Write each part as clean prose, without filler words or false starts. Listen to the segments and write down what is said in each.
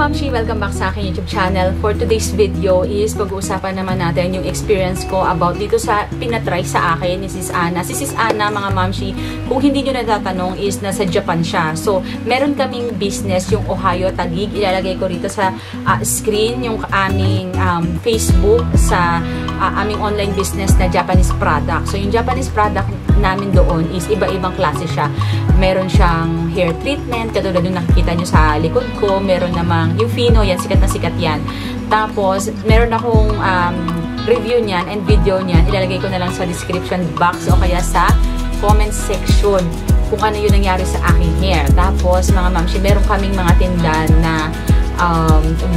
Mamshi! Welcome back sa aking YouTube channel. For today's video is pag-uusapan naman natin yung experience ko about dito sa pinatry sa akin ni Sis Ana. Si Sis Ana, mga Mamshi, kung hindi nyo natatanong is nasa Japan siya. So, meron kaming business, yung Ohio Taguig. Ilalagay ko rito sa screen yung aming Facebook sa aming online business na Japanese product. So, yung Japanese product namin doon is iba-ibang klase siya. Meron siyang hair treatment, katulad yung nakikita nyo sa likod ko. Meron namang yung Fino, yan, sikat na sikat yan. Tapos, meron akong review niyan and video niyan. Ilalagay ko na lang sa description box o kaya sa comment section kung ano yung nangyari sa aking hair. Tapos, mga mamshi, meron kaming mga tindahan na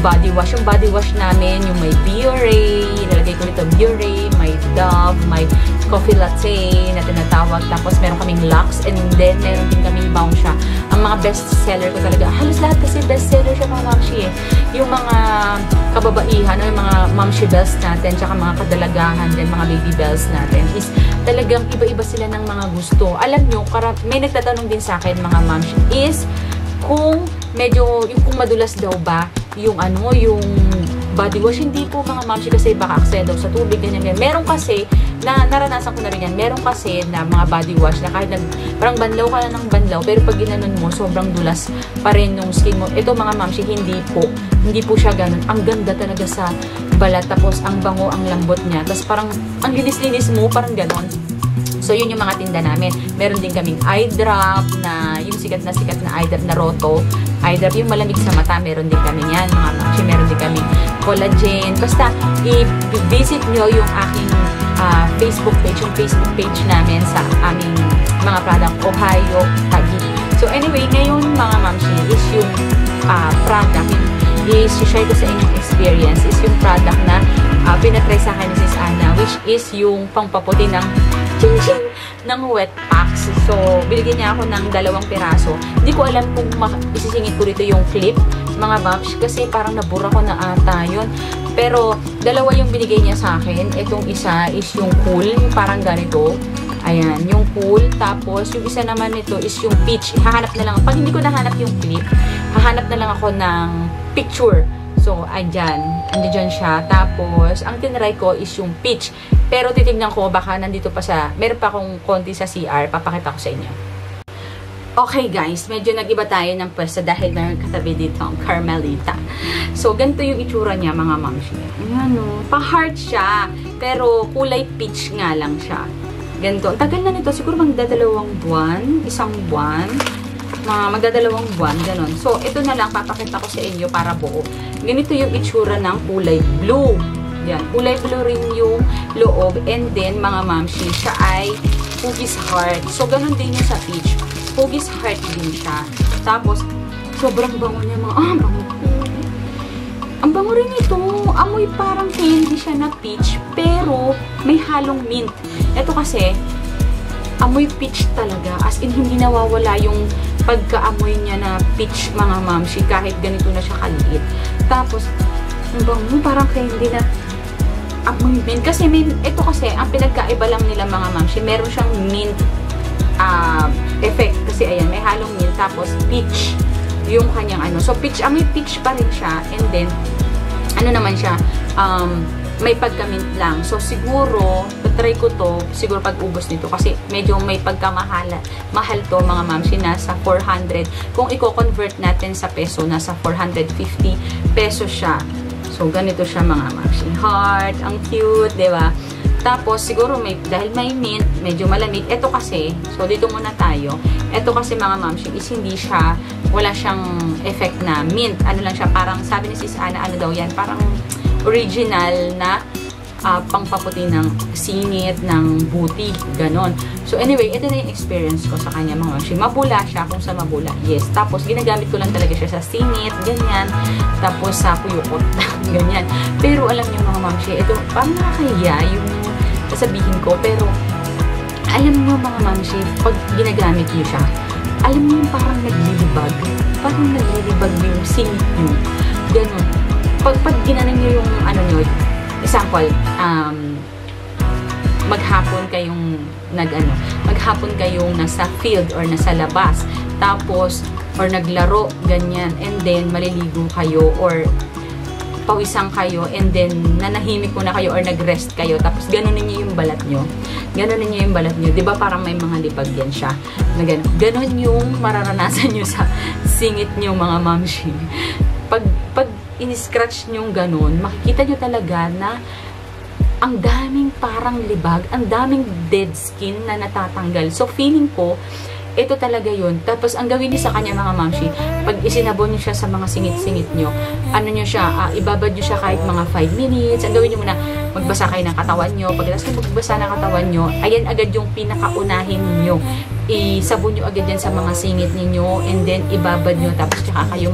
body wash. Yung body wash namin, yung may Biore, ilalagay ko dito Biore, may Dove, may coffee latte na tinatawag. Tapos meron kaming Lux, and then meron din kaming Bounce siya. Ang mga best seller ko talaga, halos lahat kasi best seller siya, mga mamshi eh. Yung mga kababaihan, yung mga mamshi bells natin, tsaka mga kadalagahan din, mga baby bells natin, is talagang iba-iba sila ng mga gusto. Alam nyo, may nagtatanong din sa akin, mga mamshi, is kung medyo, yung kung madulas daw ba yung yung body wash. Hindi po, mga mamshi, kasi baka aksaya daw sa tubig, ganyan. Meron kasi, na naranasan ko na rin yan, meron kasi na mga body wash na kahit parang banlaw ka na ng banlaw, pero pag ginanon mo, sobrang dulas pa rin yung skin mo. Ito, mga mamshi, hindi po siya ganun. Ang ganda talaga sa balat, tapos ang bango, ang lambot niya, tapos parang ang linis-linis mo, parang ganon. So, yun yung mga tinda namin. Meron din kaming eye drop na, yung sikat na eye drop na Roto. Eye drop, yung malamig sa mata, meron din kami yan, mga mamshi. Meron din kaming collagen. Basta, i-visit nyo yung aking Facebook page, yung Facebook page namin sa aming mga product, Ohio Taguig. So, anyway, ngayon, mga mamshi, is yung product, i-share ko sa inyong experience, is yung product na pinatry sa akin ni Sis Ana, which is yung pangpaputi ng ng wet packs. So, binigyan niya ako ng 2 piraso. Hindi ko alam kung isisingit ko rito yung clip, mga babs, kasi parang nabura ko na ata yun. Pero, 2 yung binigay niya sa akin. Itong isa is yung cool, yung parang ganito. Ayan, yung cool. Tapos, yung isa naman nito is yung peach. Hahanap na lang, pag hindi ko nahanap yung clip, hahanap na lang ako ng picture. So, andyan siya. Tapos, ang tinry ko is yung peach. Pero titignan ko, baka nandito pa meron pa akong konti sa CR, papakita ko sa inyo. Okay guys, medyo nag-iba tayo ng pwesto dahil meron katabi dito ang Carmelita. So, ganito yung itsura niya, mga mamshi. Ayan o, pa-heart siya, pero kulay peach nga lang siya. Ganito. Ang tagal na nito, siguro magdadalawang buwan, isang buwan. Magdadalawang buwan, ganon. So, ito na lang, papakita ko sa inyo para buo. Ganito yung itsura ng kulay blue. Yan, kulay blue rin yung loob. And then, mga mamshi, siya ay Huggies Heart. So, ganon din yung sa peach. Huggies Heart din siya. Tapos, sobrang bango niya, mga, bango. Ang bango rin ito. Amoy parang candy siya na peach, pero may halong mint. Ito kasi, amoy peach talaga. As in, hindi nawawala yung pagkaamoy niya na peach, mga mamshi, kahit ganito na siya kaliit. Tapos, ang bango, parang candy na amoy mint. Kasi ito kasi, ang pinagkaiba lang nila, mga mamshi, meron siyang mint effect. Kasi ayan, may halong mint. Tapos, peach yung kanyang So, peach, amoy peach pa rin siya. And then, naman siya, may pagka-mint lang. So, siguro, try ko to, siguro pag-ubos nito. Kasi, medyo may pagkamahal. Mahal to, mga mamshi, nasa 400. Kung i-convert natin sa peso, nasa 450 pesos siya. So, ganito siya, mga mamshi. Heart, ang cute, diba? Tapos, siguro, dahil may mint, medyo malamig. Ito kasi, so, dito muna tayo. Ito kasi, mga mamshi, is hindi siya, wala siyang effect na mint. Ano lang siya, parang, sabi ni Sis Ana, ano daw yan, parang original na pangpaputi ng singit, ng buti, ganon. So, anyway, ito na yung experience ko sa kanya, mga mamshi. Mabula siya, kung sa mabula, yes. Tapos, ginagamit ko lang talaga siya sa singit, ganyan. Tapos, sa kuyukot, ganyan. Pero, alam niyo, mga mamshi, ito, parang nakakahiya yung sasabihin ko, pero, alam niyo, mga mamshi, pag ginagamit niyo siya, alam niyo yung parang naglilibag. Parang naglilibag yung singit niyo. Ganon. Pag ginanan niyo yung, niyo, example, maghapon kayong maghapon kayong nasa field or nasa labas. Tapos, or naglaro, ganyan, and then maliligo kayo or pawisang kayo, and then nanahimik muna kayo or nag-rest kayo, tapos ganunin niyo yung balat nyo. Ganunin niyo yung balat nyo. Diba parang may mga lipag yan siya. Na ganun yung mararanasan nyo sa singit nyo, mga mamshi. Pag in-scratch nyo ganun, makikita nyo talaga na ang daming parang libag, ang daming dead skin na natatanggal. So, feeling ko, ito talaga yun. Tapos, ang gawin niyo sa kanya, mga mamshi, pag isinabon niyo siya sa mga singit-singit niyo, ano niyo siya, ibabad niyo siya kahit mga 5 minutes. Ang gawin niyo muna, magbasa kayo ng katawan niyo. Pagkatapos kayo magbasa ng katawan niyo, ayan agad yung pinakaunahin niyo. Isabon niyo agad yan sa mga singit niyo, and then ibabad niyo. Tapos, tsaka kayo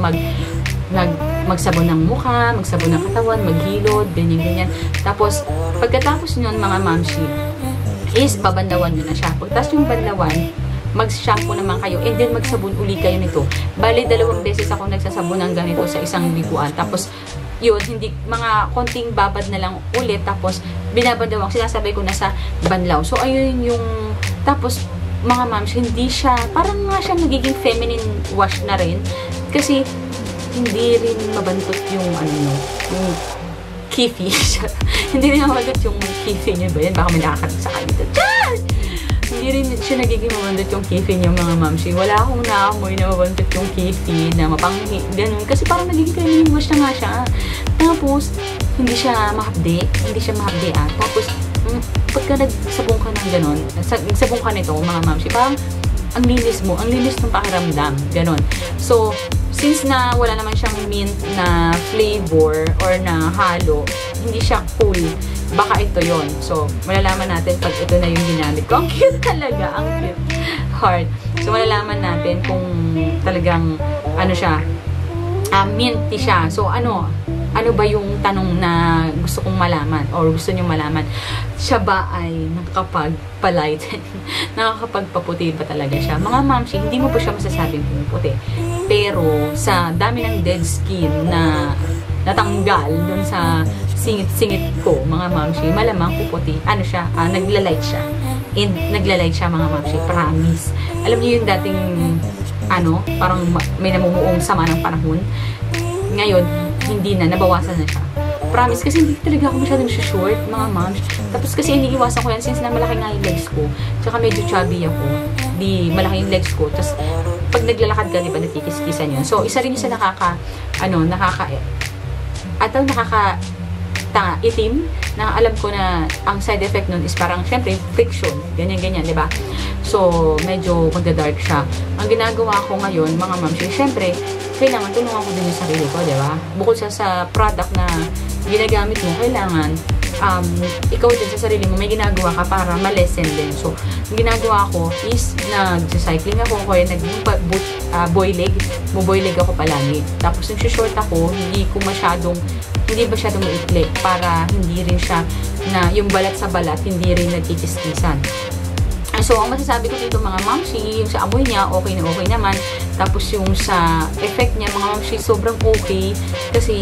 magsabon ng mukha, magsabon ng katawan, maghilod, ganyan-ganyan. Tapos, pagkatapos nyon, mga mamshi, is babandawan nyo na siya. Pagkatapos yung bandawan, mag-shampoo naman kayo, and then magsabon uli kayo nito. Bali, 2 beses ako nagsasabon ng ganito sa isang liguan. Tapos, yun, hindi, mga konting babad na lang ulit. Tapos, binabandawang, sinasabay ko na sa banlaw. So, ayun yung, tapos, mga mamshi, hindi siya, parang nga siya nagiging feminine wash na rin. Kasi, hindi rin mabantot yung yung kifi. Hindi rin mabantot yung kifi niyo ba yan? Baka may nakakatak sa kayo dito. Hindi rin siya nagiging mabantot yung kifi niyo, mga mamshi. Wala akong naamoy na mabantot yung kifi na mapanghi, ganun. Kasi parang nagiging feminine wash na nga siya. Tapos, hindi siya mahapde. Tapos, pagka nagsabong ka ng ganun, nagsabong ka nito, mga mamshi, parang ang linis mo, ang linis ng pakiramdam, ganun. So, since na wala naman siyang mint na flavor or na halo, hindi siya cool, baka ito yon. So, malalaman natin pag ito na yung ginamit ko. Ang cute talaga, ang cute. Heart. So, malalaman natin kung talagang, siya, minty siya. So, ano ba yung tanong na gusto kong malaman or gusto nyo malaman? Siya ba ay nakakapag-lighten? Nakakapagpaputi ba talaga siya? Mga mamshi, hindi mo pa siya masasabing pumuputi. Pero sa dami ng dead skin na natanggal dun sa singit-singit ko, mga mamshi, malamang puputi. Siya? Nagla-light siya. And nagla-light siya, mga mamshi. Promise. Alam niyo yung dating, parang may namumuong sama ng panahon. Ngayon, hindi na, nabawasan na siya. Promise, kasi hindi talaga ako masyadong short, mga moms. Tapos kasi iniiwasan ko yan since na malaki nga yung legs ko. Tsaka medyo chubby ako. Di malaki yung legs ko. Tapos, pag naglalakad ka, di ba, natikis-kisan yun. So, isa rin yung sa itim, na alam ko na ang side effect nun is parang, syempre, friction. Ganyan-ganyan, di ba? So, medyo magda-dark siya. Ang ginagawa ko ngayon, mga moms, syempre, kailangan tulungan ko din yung sarili ko, di ba? Bukod sa product na ginagamit mo, kailangan ikaw din sa sarili mo, may ginagawa ka para ma-lessen din. So, yung ginagawa ko is nag-cycling ako, kaya boy leg ako palagi. Tapos, yung short ako, hindi masyadong maikli para hindi rin siya na yung balat sa balat, hindi rin nagkikis-kisan. So, ang masasabi ko dito, mga mamshi, yung sa amoy niya, okay na okay naman. Tapos, yung sa effect niya, mga mamshi, sobrang okay. Kasi,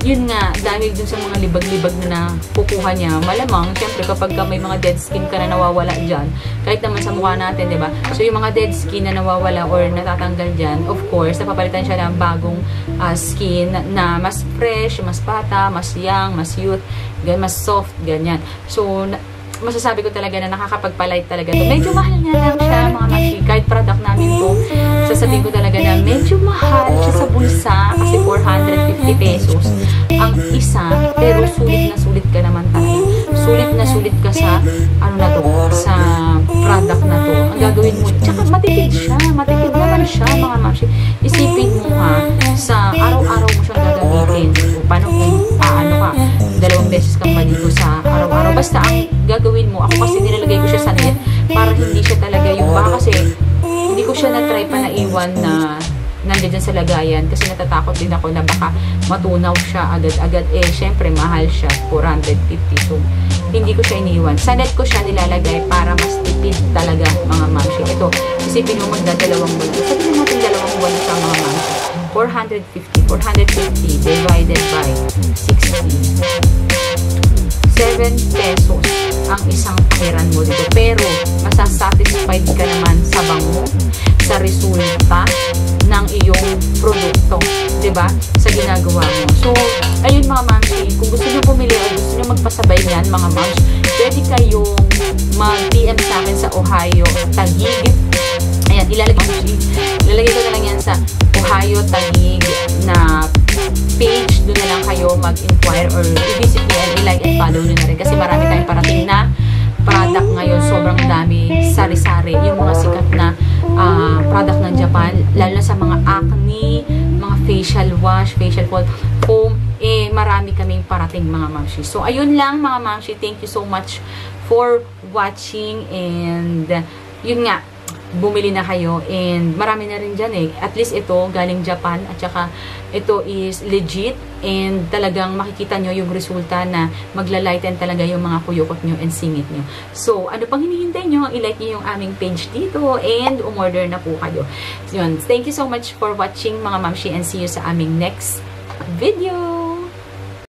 yun nga, dahil dun sa mga libag-libag na kukuha niya, malamang, syempre, kapag may mga dead skin ka na nawawala dyan, kahit naman sa mukha natin, diba? So, yung mga dead skin na nawawala or natatanggal dyan, of course, napapalitan siya ng bagong skin na mas fresh, mas bata, mas young, mas youth, mas soft, ganyan. So, masasabi ko talaga na nakakapagpalight talaga to. Medyo mahal nga lang siya, mga mamshi. Kahit product namin to, sasabihin ko talaga na medyo mahal siya sa bulsa kasi 450 pesos ang isa, pero sulit na sulit ka naman tayo. Sulit na sulit ka sa sa product na to. Ang gagawin mo, tsaka matipid naman siya, mga mamshi. Isipin mo sa araw-araw mo siyang gagamitin. O paano kung 2 beses kang maligo sa araw-araw. Basta ang gagawin mo, ako kasi nilalagay ko siya sa net para hindi siya talaga yung baka kasi hindi ko siya na-try pa na iwan na nandiyan sa lagayan kasi natatakot din ako na baka matunaw siya agad-agad. Syempre mahal siya, 450. So, hindi ko siya iniwan. Sa net ko siya nilalagay para mas tipid talaga, mga mamshi. Ito, isipin mo magdadalawang buwan. Sabihin natin 2 buwan sa mga mamshi. 450 divided by 60. 7 pesos ang isang pahiran mo dito. Pero, masasatisfied ka naman sa bango, sa resulta, na ng iyong produkto, 'di ba? Sa ginagawa mo. So, ayun mga mamshi, kung gusto niyo bumili o gusto niyo magpasabay niyan, mga mamshi, pwede kayong mag-PM sa akin sa Ohio, Taguig. Ayan, ilalagay ko na lang yan sa Ohio, Taguig na page. Doon na lang kayo mag-inquire or i-visit nyo and i-like and follow nyo na rin. Kasi marami tayong parating na product ngayon. Sobrang dami, sari-sari. Yung mga sikat na product ng Japan, lalo na sa mga acne, mga facial wash, facial foam, marami kaming parating mga mamshi. So, ayun lang mga mamshi. Thank you so much for watching and yun nga, bumili na kayo and marami na rin dyan at least ito galing Japan at saka ito is legit and talagang makikita nyo yung resulta na maglalighten talaga yung mga kuyukot nyo and singit nyo. So ano pang hinihintay nyo, i-like nyo yung aming page dito and umorder na po kayo. So, yun. Thank you so much for watching mga mamshi and see you sa aming next video.